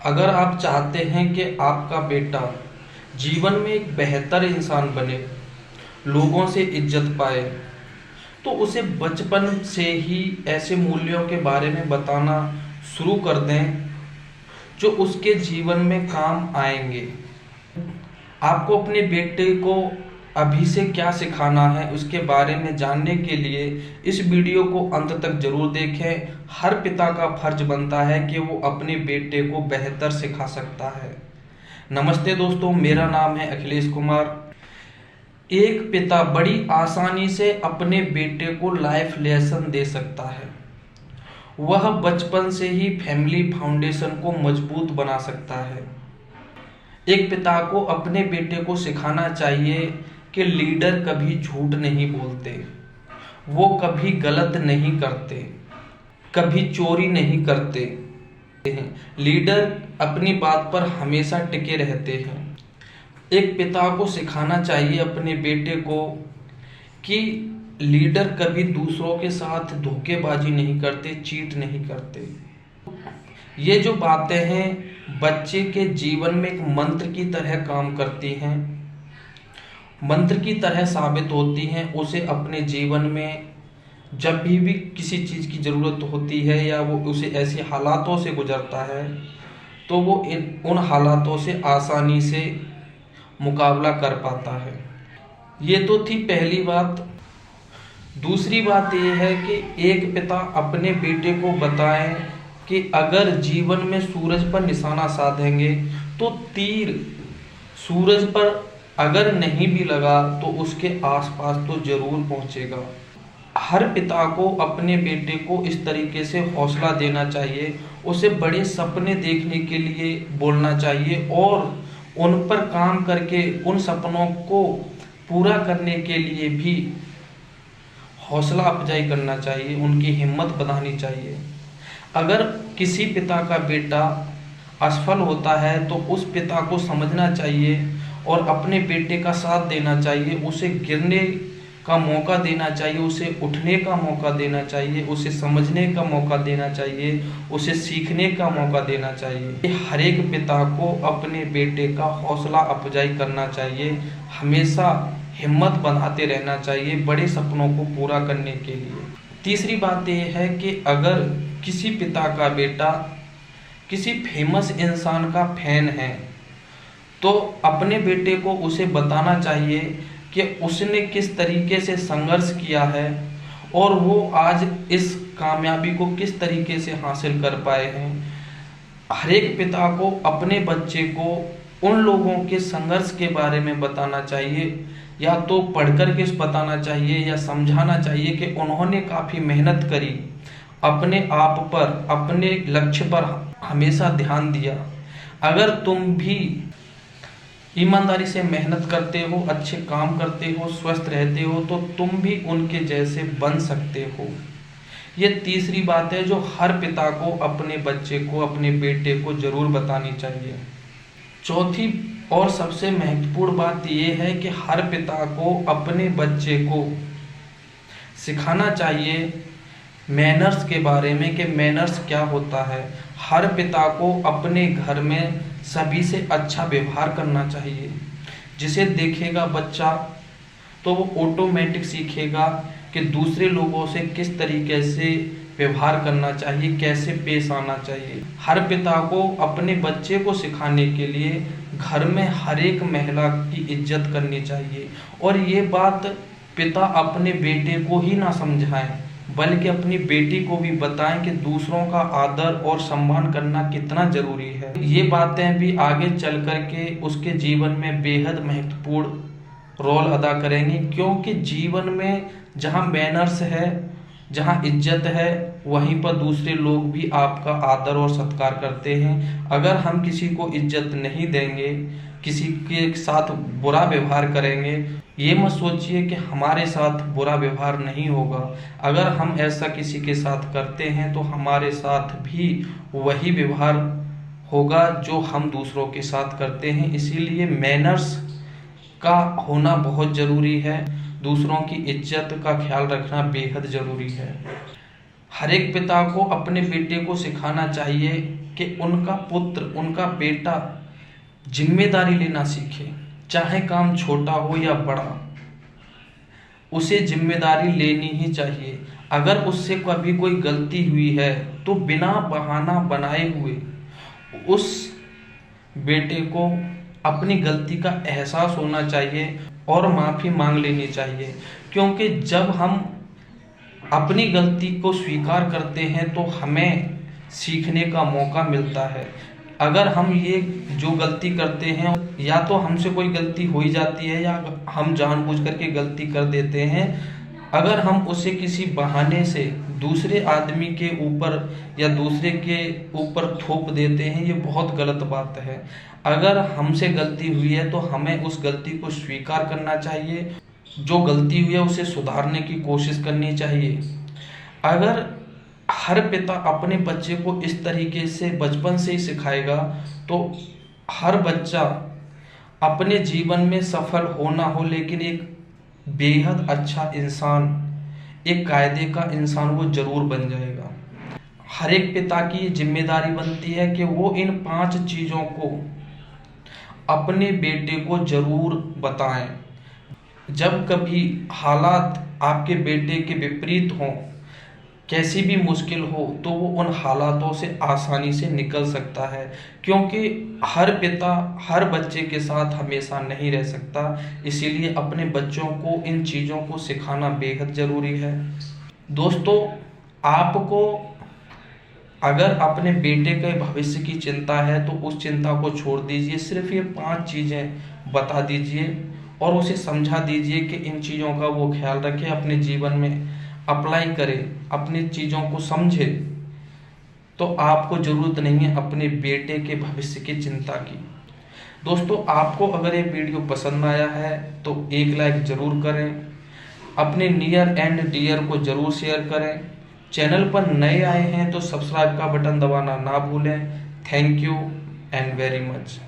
अगर आप चाहते हैं कि आपका बेटा जीवन में एक बेहतर इंसान बने, लोगों से इज्जत पाए, तो उसे बचपन से ही ऐसे मूल्यों के बारे में बताना शुरू कर दें जो उसके जीवन में काम आएंगे। आपको अपने बेटे को अभी से क्या सिखाना है उसके बारे में जानने के लिए इस वीडियो को अंत तक जरूर देखें। हर पिता का फर्ज बनता है कि वो अपने बेटे को बेहतर सिखा सकता है। नमस्ते दोस्तों, मेरा नाम है अखिलेश कुमार। एक पिता बड़ी आसानी से अपने बेटे को लाइफ लेसन दे सकता है। वह बचपन से ही फैमिली फाउंडेशन को मजबूत बना सकता है। एक पिता को अपने बेटे को सिखाना चाहिए कि लीडर कभी झूठ नहीं बोलते, वो कभी गलत नहीं करते, कभी चोरी नहीं करते हैं। लीडर अपनी बात पर हमेशा टिके रहते हैं। एक पिता को सिखाना चाहिए अपने बेटे को कि लीडर कभी दूसरों के साथ धोखेबाजी नहीं करते, चीट नहीं करते। ये जो बातें हैं बच्चे के जीवन में एक मंत्र की तरह काम करती हैं, मंत्र की तरह साबित होती हैं। उसे अपने जीवन में जब भी किसी चीज़ की ज़रूरत होती है या वो उसे ऐसे हालातों से गुजरता है तो वो उन हालातों से आसानी से मुकाबला कर पाता है। ये तो थी पहली बात। दूसरी बात ये है कि एक पिता अपने बेटे को बताएं कि अगर जीवन में सूरज पर निशाना साधेंगे तो तीर सूरज पर अगर नहीं भी लगा तो उसके आसपास तो जरूर पहुंचेगा। हर पिता को अपने बेटे को इस तरीके से हौसला देना चाहिए, उसे बड़े सपने देखने के लिए बोलना चाहिए और उन पर काम करके उन सपनों को पूरा करने के लिए भी हौसला अफजाई करना चाहिए, उनकी हिम्मत बढ़ानी चाहिए। अगर किसी पिता का बेटा असफल होता है तो उस पिता को समझना चाहिए और अपने बेटे का साथ देना चाहिए, उसे गिरने का मौका देना चाहिए, उसे उठने का मौका देना चाहिए, उसे समझने का मौका देना चाहिए, उसे सीखने का मौका देना चाहिए। हर एक पिता को अपने बेटे का हौसला अफजाई करना चाहिए, हमेशा हिम्मत बनाते रहना चाहिए बड़े सपनों को पूरा करने के लिए। तीसरी बात यह है कि अगर किसी पिता का बेटा किसी फेमस इंसान का फैन है तो अपने बेटे को उसे बताना चाहिए कि उसने किस तरीके से संघर्ष किया है और वो आज इस कामयाबी को किस तरीके से हासिल कर पाए हैं। हर एक पिता को अपने बच्चे को उन लोगों के संघर्ष के बारे में बताना चाहिए, या तो पढ़कर के बताना चाहिए या समझाना चाहिए कि उन्होंने काफ़ी मेहनत करी, अपने आप पर, अपने लक्ष्य पर हमेशा ध्यान दिया। अगर तुम भी ईमानदारी से मेहनत करते हो, अच्छे काम करते हो, स्वस्थ रहते हो तो तुम भी उनके जैसे बन सकते हो। ये तीसरी बात है जो हर पिता को अपने बच्चे को, अपने बेटे को जरूर बतानी चाहिए। चौथी और सबसे महत्वपूर्ण बात यह है कि हर पिता को अपने बच्चे को सिखाना चाहिए मैनर्स के बारे में कि मैनर्स क्या होता है। हर पिता को अपने घर में सभी से अच्छा व्यवहार करना चाहिए। जिसे देखेगा बच्चा तो वो ऑटोमेटिक सीखेगा कि दूसरे लोगों से किस तरीके से व्यवहार करना चाहिए, कैसे पेश आना चाहिए। हर पिता को अपने बच्चे को सिखाने के लिए घर में हर एक महिला की इज्जत करनी चाहिए। और ये बात पिता अपने बेटे को ही ना समझाएं बल्कि अपनी बेटी को भी बताएं कि दूसरों का आदर और सम्मान करना कितना जरूरी है। ये बातें भी आगे चल कर के उसके जीवन में बेहद महत्वपूर्ण रोल अदा करेंगी, क्योंकि जीवन में जहाँ मैनर्स है, जहाँ इज्जत है, वहीं पर दूसरे लोग भी आपका आदर और सत्कार करते हैं। अगर हम किसी को इज्जत नहीं देंगे, किसी के साथ बुरा व्यवहार करेंगे, ये मत सोचिए कि हमारे साथ बुरा व्यवहार नहीं होगा। अगर हम ऐसा किसी के साथ करते हैं तो हमारे साथ भी वही व्यवहार होगा जो हम दूसरों के साथ करते हैं। इसीलिए मैनर्स का होना बहुत ज़रूरी है, दूसरों की इज्जत का ख्याल रखना बेहद ज़रूरी है। हर एक पिता को अपने बेटे को सिखाना चाहिए कि उनका पुत्र, उनका बेटा जिम्मेदारी लेना सीखे। चाहे काम छोटा हो या बड़ा, उसे जिम्मेदारी लेनी ही चाहिए। अगर उससे कभी कोई गलती हुई है तो बिना बहाना बनाए हुए उस बेटे को अपनी गलती का एहसास होना चाहिए और माफ़ी मांग लेनी चाहिए। क्योंकि जब हम अपनी गलती को स्वीकार करते हैं तो हमें सीखने का मौका मिलता है। अगर हम ये जो गलती करते हैं, या तो हमसे कोई गलती हो ही जाती है या हम जानबूझ करके गलती कर देते हैं, अगर हम उसे किसी बहाने से दूसरे आदमी के ऊपर या दूसरे के ऊपर थोप देते हैं, ये बहुत गलत बात है। अगर हमसे गलती हुई है तो हमें उस गलती को स्वीकार करना चाहिए, जो गलती हुई है उसे सुधारने की कोशिश करनी चाहिए। अगर हर पिता अपने बच्चे को इस तरीके से बचपन से ही सिखाएगा तो हर बच्चा अपने जीवन में सफल हो ना हो, लेकिन एक बेहद अच्छा इंसान, एक कायदे का इंसान वो जरूर बन जाएगा। हर एक पिता की ये जिम्मेदारी बनती है कि वो इन 5 चीज़ों को अपने बेटे को जरूर बताएं। जब कभी हालात आपके बेटे के विपरीत हों, कैसी भी मुश्किल हो, तो वो उन हालातों से आसानी से निकल सकता है। क्योंकि हर पिता हर बच्चे के साथ हमेशा नहीं रह सकता, इसीलिए अपने बच्चों को इन चीज़ों को सिखाना बेहद ज़रूरी है। दोस्तों, आपको अगर अपने बेटे के भविष्य की चिंता है तो उस चिंता को छोड़ दीजिए। सिर्फ ये 5 चीज़ें बता दीजिए और उसे समझा दीजिए कि इन चीज़ों का वो ख्याल रखे, अपने जीवन में अप्लाई करे, अपनी चीज़ों को समझे। तो आपको ज़रूरत नहीं है अपने बेटे के भविष्य की चिंता की। दोस्तों, आपको अगर ये वीडियो पसंद आया है तो एक लाइक ज़रूर करें, अपने नियर एंड डियर को ज़रूर शेयर करें। चैनल पर नए आए हैं तो सब्सक्राइब का बटन दबाना ना भूलें। Thank you and very much.